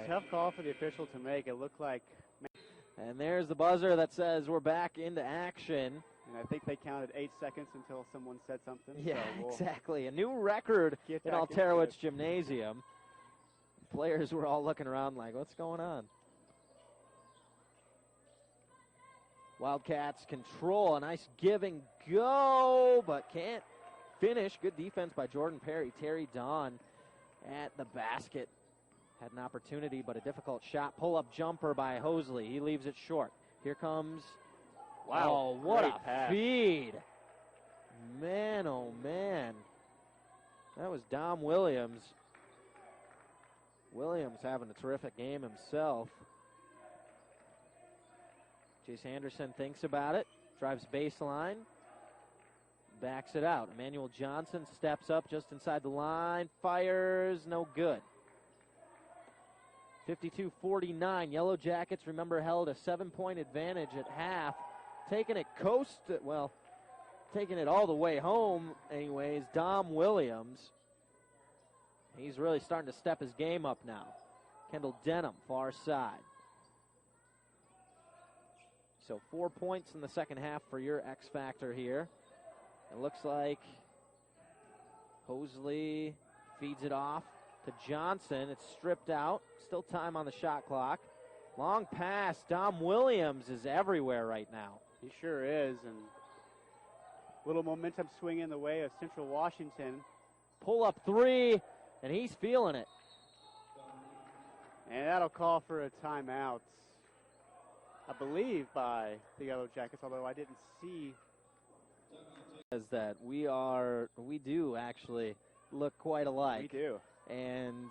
tough call for the official to make. It looked like. And there's the buzzer that says we're back into action. And I think they counted 8 seconds until someone said something. Yeah, so we'll exactly. A new record in Alterowitz Gymnasium. Players were all looking around like, what's going on? Wildcats control. A nice give and go, but can't finish. Good defense by Jordan Perry. Terry Dawn at the basket. Had an opportunity, but a difficult shot. Pull-up jumper by Hosley. He leaves it short. Here comes... Wow, oh, what a pass. feed. Man, oh, man. That was Dom Williams. Williams having a terrific game himself. Jace Anderson thinks about it. Drives baseline. Backs it out. Emmanuel Johnson steps up just inside the line. Fires. No good. 52-49. Yellow Jackets, remember, held a 7-point advantage at half. Taking it taking it all the way home, anyways, Dom Williams. He's really starting to step his game up now. Kendall Denham, far side. So 4 points in the second half for your X Factor here. It looks like Hosley feeds it off to Johnson. It's stripped out. Still time on the shot clock. Long pass. Dom Williams is everywhere right now. He sure is, and little momentum swing in the way of Central Washington. Pull up three, and he's feeling it. And that'll call for a timeout, I believe, by the Yellow Jackets, although I didn't see. Is that we do actually look quite alike. We do. And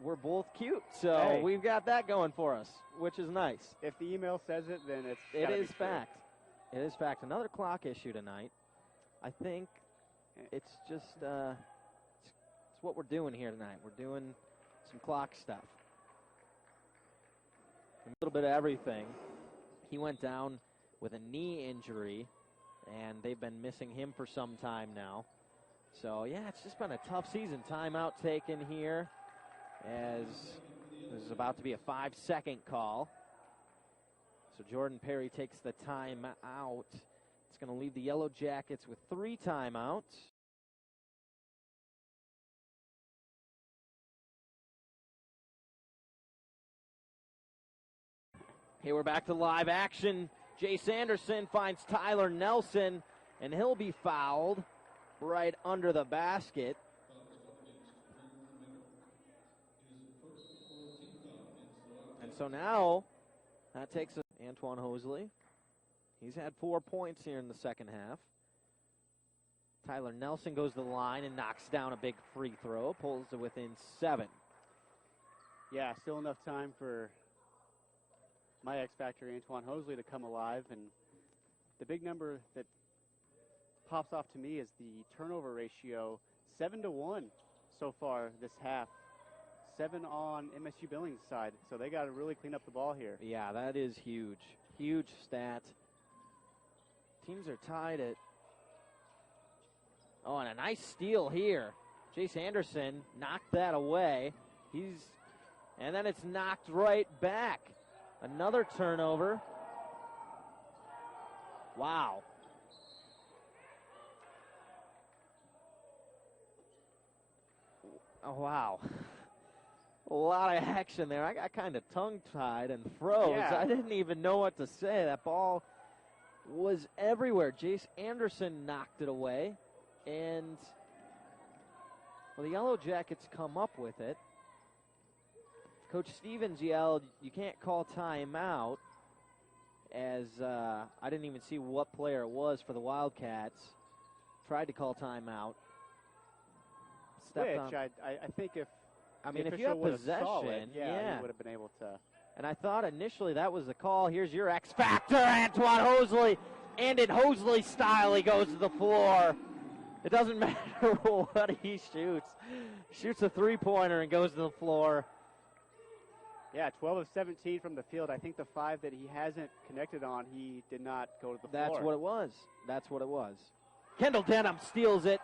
we're both cute, so hey, we've got that going for us, which is nice. If the email says it, then it is fact. It is fact. Another clock issue tonight. I think it's just it's what we're doing here tonight. We're doing some clock stuff. A little bit of everything. He went down with a knee injury, and they've been missing him for some time now. So, yeah, it's just been a tough season. Timeout taken here as this is about to be a 5-second call. So Jordan Perry takes the timeout. It's going to leave the Yellow Jackets with 3 timeouts. Okay, we're back to live action. Jace Anderson finds Tyler Nelson, and he'll be fouled right under the basket. And so now that takes Antoine Hosley. He's had 4 points here in the second half. Tyler Nelson goes to the line and knocks down a big free throw, pulls to within 7. Yeah, still enough time for my X Factor, Antoine Hosley, to come alive. And the big number that pops off to me is the turnover ratio, 7-1 so far this half. 7 on MSU Billings' side, so they got to really clean up the ball here. Yeah, that is huge. Huge stat. Teams are tied at... Oh, and a nice steal here. Jace Anderson knocked that away. And then it's knocked right back. Another turnover. Wow. Oh, wow. A lot of action there. I got kind of tongue-tied and froze. Yeah. I didn't even know what to say. That ball was everywhere. Jace Anderson knocked it away. And, well, the Yellow Jackets come up with it. Coach Stevens yelled, "You can't call timeout," as I didn't even see what player it was for the Wildcats. Tried to call timeout. Which I think if if you have possession, yeah, he would have been able to. And I thought initially that was the call. Here's your X Factor, Antoine Hosley. And in Hosley style, he goes to the floor. It doesn't matter what he shoots. Shoots a three-pointer and goes to the floor. Yeah, 12 of 17 from the field. I think the 5 that he hasn't connected on, he did not go to the floor. That's what it was. That's what it was. Kendall Denham steals it.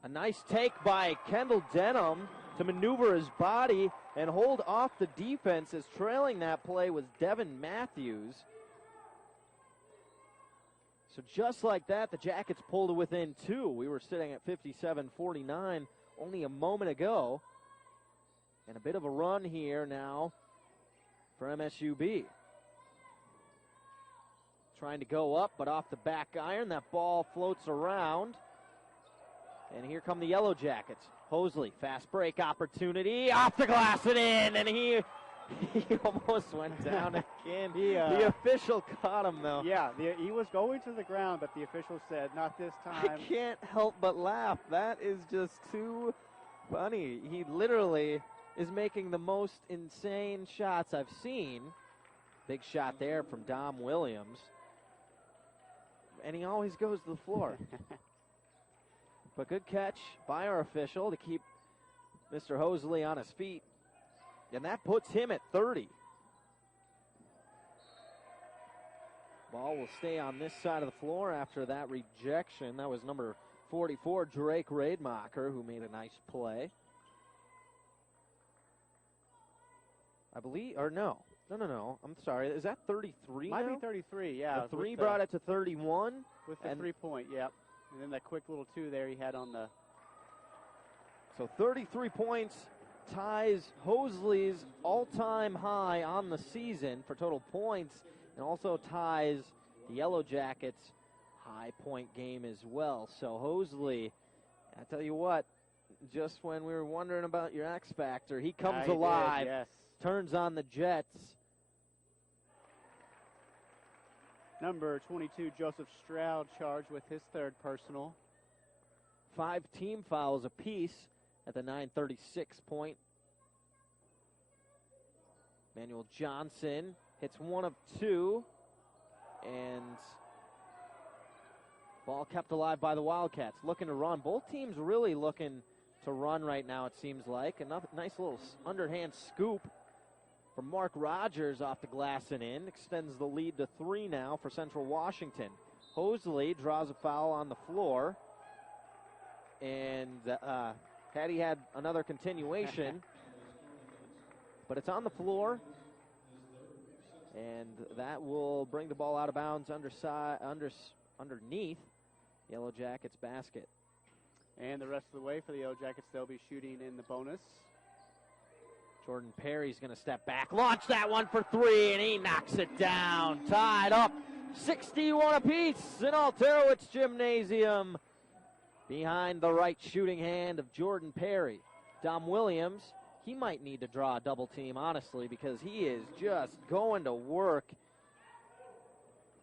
A nice take by Kendall Denham. to maneuver his body and hold off the defense, as trailing that play was Devin Matthews. So just like that, the Jackets pulled to within 2. We were sitting at 57-49 only a moment ago. And a bit of a run here now for MSUB. Trying to go up, but off the back iron. That ball floats around. And here come the Yellow Jackets. Hosley, fast break opportunity. Off the glass and in. And he almost went down again. The official caught him, though. Yeah, he was going to the ground, but the official said, not this time. I can't help but laugh. That is just too funny. He literally is making the most insane shots I've seen. Big shot there from Dom Williams. And he always goes to the floor. But good catch by our official to keep Mr. Hosley on his feet. And that puts him at 30. Ball will stay on this side of the floor after that rejection. That was number 44, Drake Rademacher, who made a nice play. I believe, or no. No. I'm sorry. Is that 33 Might now? be 33, yeah. The 3 brought it to 31. With the 3-point, yep. And then that quick little 2 there he had on the... So 33 points ties Hosley's all-time high on the season for total points, and also ties the Yellow Jackets' high point game as well. So Hosley, I tell you what, just when we were wondering about your X Factor, he comes alive, did, yes. Turns on the Jets. Number 22, Joseph Stroud, charged with his 3rd personal. 5 team fouls apiece at the 9:36 point. Manuel Johnson hits 1 of 2, and ball kept alive by the Wildcats. Looking to run. Both teams really looking to run right now, it seems like. A nice little underhand scoop from Mark Rogers off the glass and in. Extends the lead to 3 now for Central Washington. Hosley draws a foul on the floor. And had he had another continuation, but it's on the floor. And that will bring the ball out of bounds underneath Yellow Jackets basket. And the rest of the way for the Yellow Jackets, they'll be shooting in the bonus. Jordan Perry's going to step back, launch that one for 3, and he knocks it down. Tied up, 61 apiece in Alterowitz Gymnasium. Behind the right shooting hand of Jordan Perry. Dom Williams, he might need to draw a double team, honestly, because he is just going to work.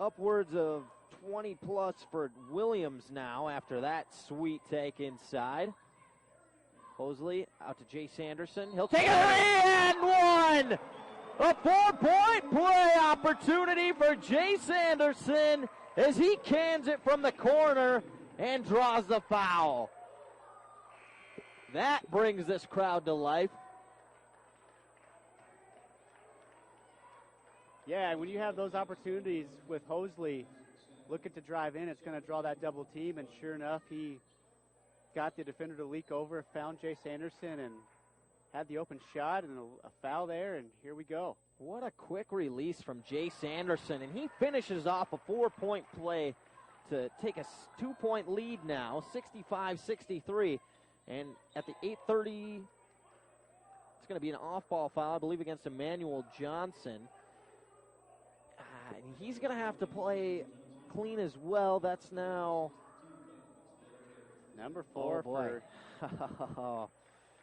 Upwards of 20 plus for Williams now after that sweet take inside. Hosley out to Jay Sanderson. He'll take it, and 1! A 4-point play opportunity for Jay Sanderson as he cans it from the corner and draws the foul. That brings this crowd to life. Yeah, when you have those opportunities with Hosley looking to drive in, it's going to draw that double team, and sure enough, he got the defender to leak over, found Jay Sanderson, and had the open shot, and a foul there, and here we go. What a quick release from Jay Sanderson, and he finishes off a 4-point play to take a 2-point lead now, 65-63. And at the 8:30, it's going to be an off-ball foul, I believe, against Emmanuel Johnson. He's going to have to play clean as well. That's now number 4 for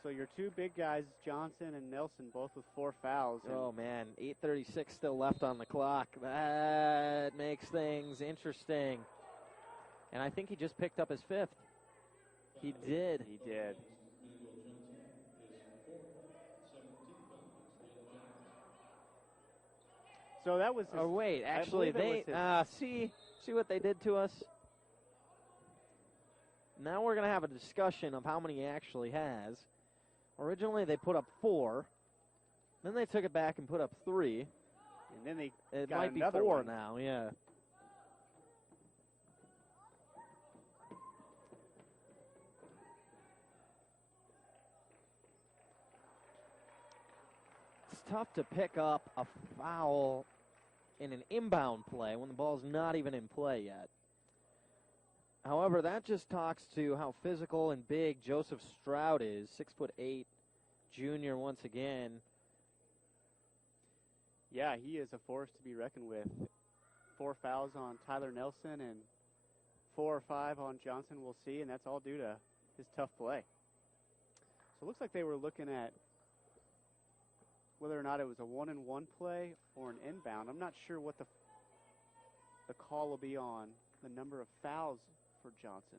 So your 2 big guys, Johnson and Nelson, both with 4 fouls. Oh, man, 8:36 still left on the clock. That makes things interesting. And I think he just picked up his 5th. He did. He did. So that was. Oh wait, actually they see what they did to us. Now we're gonna have a discussion of how many he actually has. Originally they put up 4, then they took it back and put up 3, and then they it got might be another 4 one. now. Yeah. it's tough to pick up a foul in an inbound play when the ball's not even in play yet. However, that just talks to how physical and big Joseph Stroud is. 6'8", junior once again. Yeah, he is a force to be reckoned with. 4 fouls on Tyler Nelson and 4 or 5 on Johnson, we'll see, and that's all due to his tough play. So it looks like they were looking at whether or not it was a 1-and-1 play or an inbound. I'm not sure what the call will be on the number of fouls for Johnson.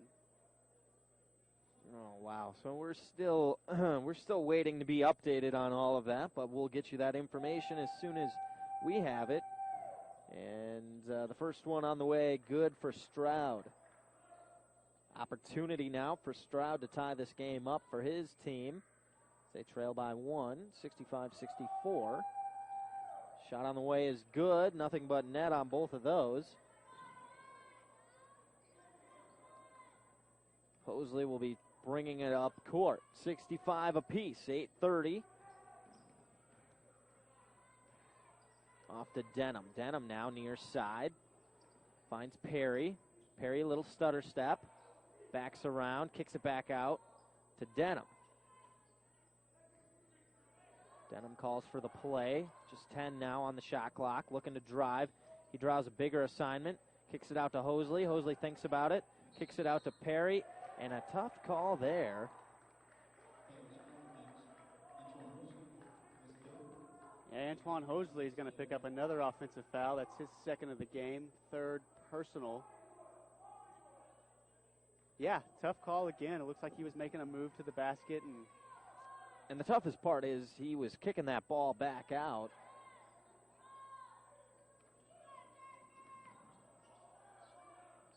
Oh, wow. So we're still waiting to be updated on all of that, but we'll get you that information as soon as we have it. And the first one on the way, good for Stroud. Opportunity now for Stroud to tie this game up for his team. They trail by 1, 65-64. Shot on the way is good. Nothing but net on both of those. Hosley will be bringing it up court. 65 apiece, 8:30. Off to Denham. Denham now near side. Finds Perry. Perry, a little stutter step. Backs around, kicks it back out to Denham. Denham calls for the play. Just 10 now on the shot clock. Looking to drive. He draws a bigger assignment. Kicks it out to Hosley. Hosley thinks about it. Kicks it out to Perry. And a tough call there. Yeah, Antoine Hosley is going to pick up another offensive foul. That's his second of the game, third personal. Yeah, tough call again. It looks like he was making a move to the basket. And the toughest part is he was kicking that ball back out.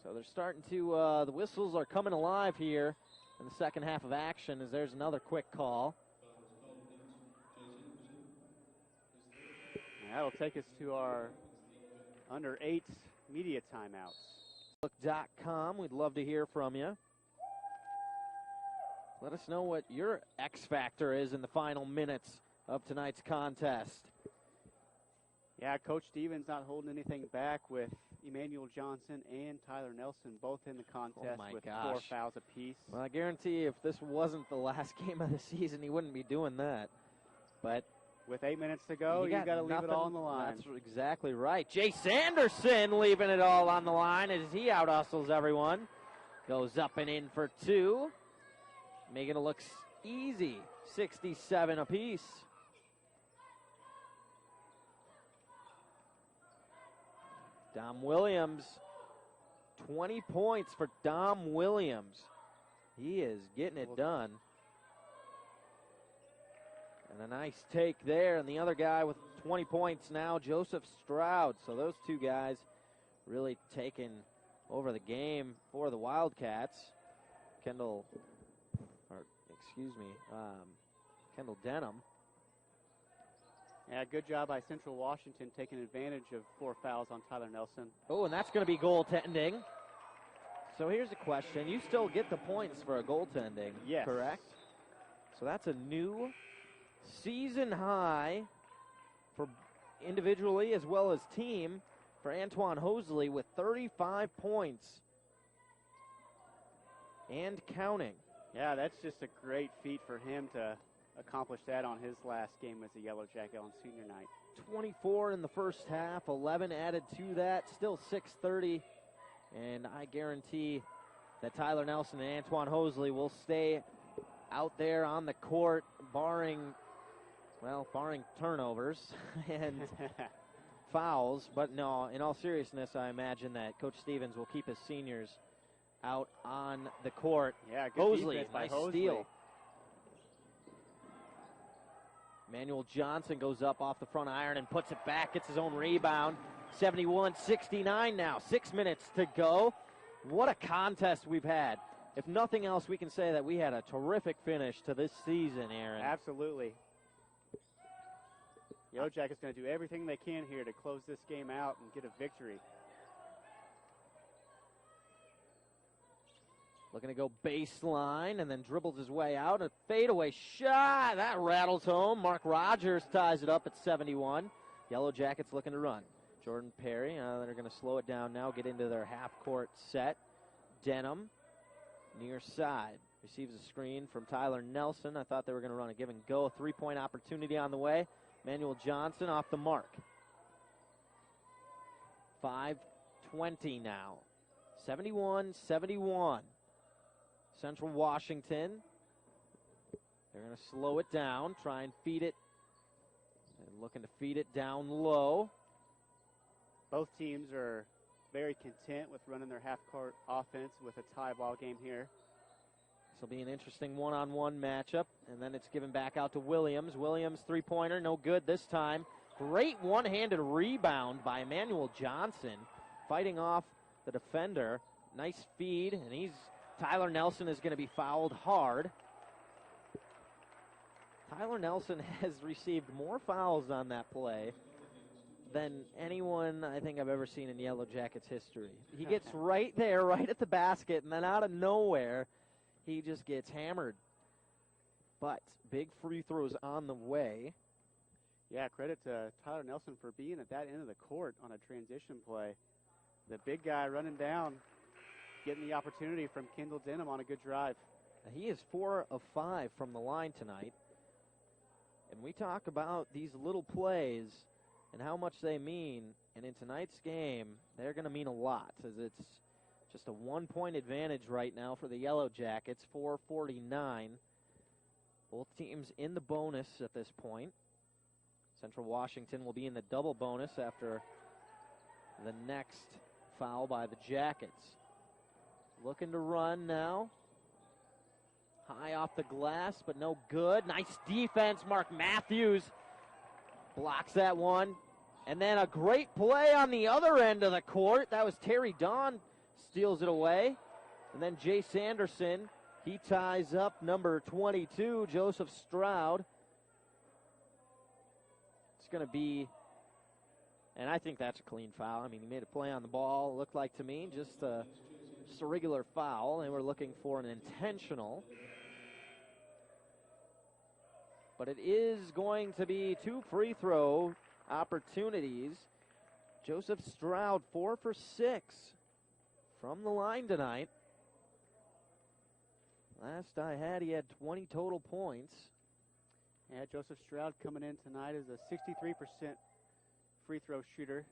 So they're starting to, the whistles are coming alive here in the second half of action as there's another quick call. And that'll take us to our under-8 media timeouts. Look.com, we'd love to hear from you. Let us know what your X factor is in the final minutes of tonight's contest. Yeah, Coach Stevens not holding anything back with Emmanuel Johnson and Tyler Nelson both in the contest with 4 fouls apiece. Well, I guarantee if this wasn't the last game of the season, he wouldn't be doing that. But with 8 minutes to go, you got to leave it all on the line. That's exactly right. Jay Sanderson leaving it all on the line as he out-hustles everyone. Goes up and in for 2. Making it look easy. 67 apiece. Dom Williams. 20 points for Dom Williams. He is getting it done. And a nice take there. And the other guy with 20 points now, Joseph Stroud. So those two guys really taking over the game for the Wildcats. Kendall Denham. Yeah, good job by Central Washington taking advantage of 4 fouls on Tyler Nelson. Oh, and that's going to be goaltending. So here's a question. You still get the points for a goaltending, yes, correct? So that's a new season high for individually as well as team for Antoine Hosley with 35 points and counting. Yeah, that's just a great feat for him to accomplish that on his last game as a Yellow Jacket on senior night. 24 in the first half, 11 added to that, still 6:30. And I guarantee that Tyler Nelson and Antoine Hosley will stay out there on the court, barring turnovers and fouls. But no, in all seriousness, I imagine that Coach Stevens will keep his seniors out on the court. Yeah, good Hosley, defense by nice Hosley. steal. Manuel Johnson goes up off the front iron and puts it back, gets his own rebound. 71-69 now, 6 minutes to go. What a contest we've had. If nothing else, we can say that we had a terrific finish to this season, Aaron. Absolutely. Yellow Jackets going to do everything they can here to close this game out and get a victory. Looking to go baseline and then dribbles his way out. A fadeaway shot. That rattles home. Mark Rogers ties it up at 71. Yellow Jackets looking to run. Jordan Perry, they're going to slow it down now, get into their half-court set. Denham, near side. Receives a screen from Tyler Nelson. I thought they were going to run a give and go. A three-point opportunity on the way. Manuel Johnson off the mark. 5:20 now. 71-71. Central Washington. They're going to slow it down, try and feed it. And looking to feed it down low. Both teams are very content with running their half-court offense with a tie ball game here. This will be an interesting one-on-one matchup. And then it's given back out to Williams. Williams, three-pointer, no good this time. Great one-handed rebound by Emmanuel Johnson, fighting off the defender. Nice feed, and Tyler Nelson is going to be fouled hard. Tyler Nelson has received more fouls on that play than anyone I think I've ever seen in Yellow Jackets history. He gets right there, right at the basket, and then out of nowhere, he just gets hammered. But big free throws on the way. Yeah, credit to Tyler Nelson for being at that end of the court on a transition play. The big guy running down, getting the opportunity from Kendall Denham on a good drive. He is 4 of 5 from the line tonight. And we talk about these little plays and how much they mean. And in tonight's game, they're going to mean a lot, as it's just a 1-point advantage right now for the Yellow Jackets, 4:49. Both teams in the bonus at this point. Central Washington will be in the double bonus after the next foul by the Jackets. Looking to run now. High off the glass, but no good. Nice defense. Mark Matthews blocks that one. And then a great play on the other end of the court. That was Terry Don, steals it away. And then Jay Sanderson, he ties up number 22, Joseph Stroud. It's going to be, and I think that's a clean foul. I mean, he made a play on the ball, looked like to me, just a regular foul, and we're looking for an intentional. But it is going to be 2 free throw opportunities. Joseph Stroud, 4 for 6 from the line tonight. Last I had, he had 20 total points. Yeah, Joseph Stroud coming in tonight as a 63% free throw shooter.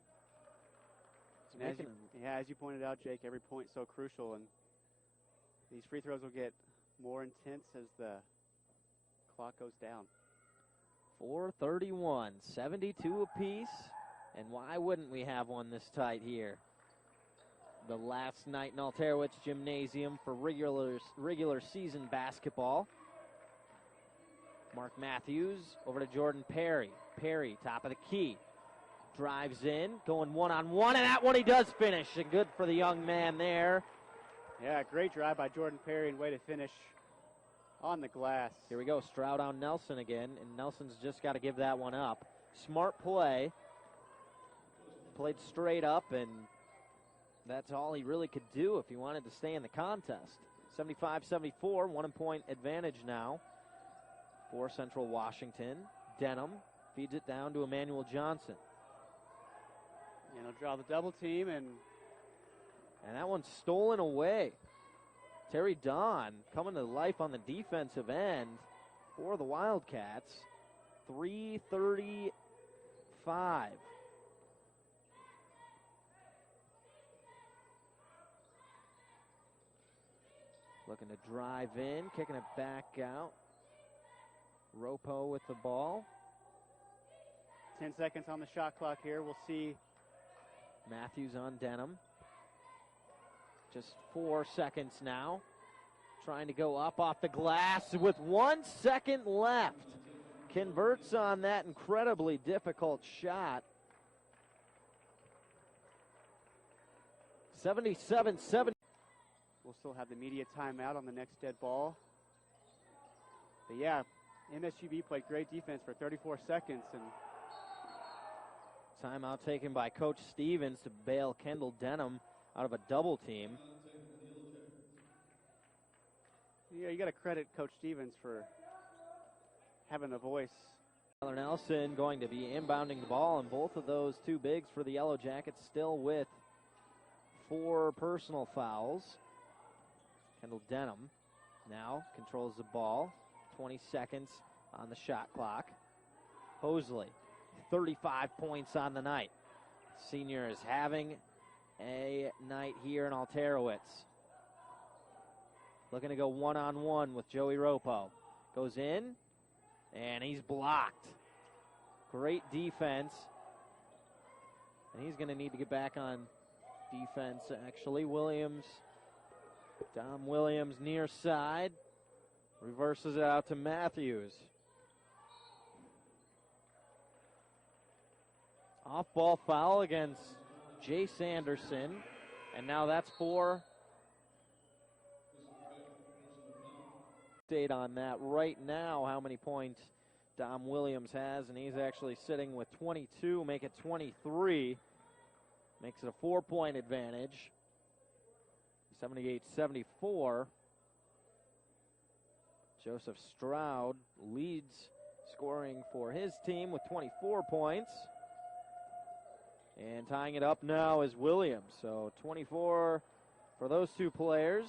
As you pointed out, Jake, every point so crucial, and these free throws will get more intense as the clock goes down. 4:31, 72 apiece, and why wouldn't we have one this tight here? The last night in Alterowitz Gymnasium for regular season basketball. Mark Matthews over to Jordan Perry. Perry, top of the key. Drives in, going one-on-one, and that one he does finish. And good for the young man there. Yeah, great drive by Jordan Perry and way to finish on the glass. Here we go, Stroud on Nelson again, and Nelson's just got to give that one up. Smart play. Played straight up, and that's all he really could do if he wanted to stay in the contest. 75-74, 1-point advantage now for Central Washington. Denham feeds it down to Emmanuel Johnson. And he'll draw the double team, and that one's stolen away. Terry Don coming to life on the defensive end for the Wildcats. 3:35. Looking to drive in, kicking it back out. Ropo with the ball. 10 seconds on the shot clock here. We'll see. Matthews on Denham. Just 4 seconds now. Trying to go up off the glass with 1 second left. Converts on that incredibly difficult shot. 77-70. We'll still have the media timeout on the next dead ball. But yeah, MSUB played great defense for 34 seconds. And timeout taken by Coach Stevens to bail Kendall Denham out of a double team. Yeah, you got to credit Coach Stevens for having a voice. Tyler Nelson going to be inbounding the ball, and both of those two bigs for the Yellow Jackets still with 4 personal fouls. Kendall Denham now controls the ball. 20 seconds on the shot clock. Hosley, 35 points on the night. Senior is having a night here in Alterowitz. Looking to go one-on-one with Joey Ropo. Goes in, and he's blocked. Great defense. And he's going to need to get back on defense, actually. Williams, Dom Williams near side. Reverses it out to Matthews. Off-ball foul against Jay Sanderson. And now that's 4. Date on that right now, how many points Dom Williams has, and he's actually sitting with 22, make it 23. Makes it a 4-point advantage. 78-74. Joseph Stroud leads scoring for his team with 24 points. And tying it up now is Williams. So 24 for those two players.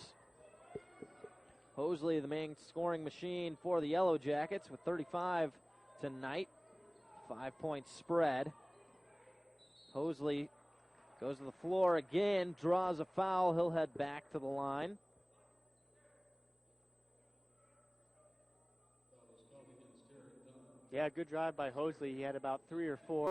Hosley, the main scoring machine for the Yellow Jackets with 35 tonight. 5-point spread. Hosley goes to the floor again, draws a foul. He'll head back to the line. Yeah, good drive by Hosley. He had about 3 or 4.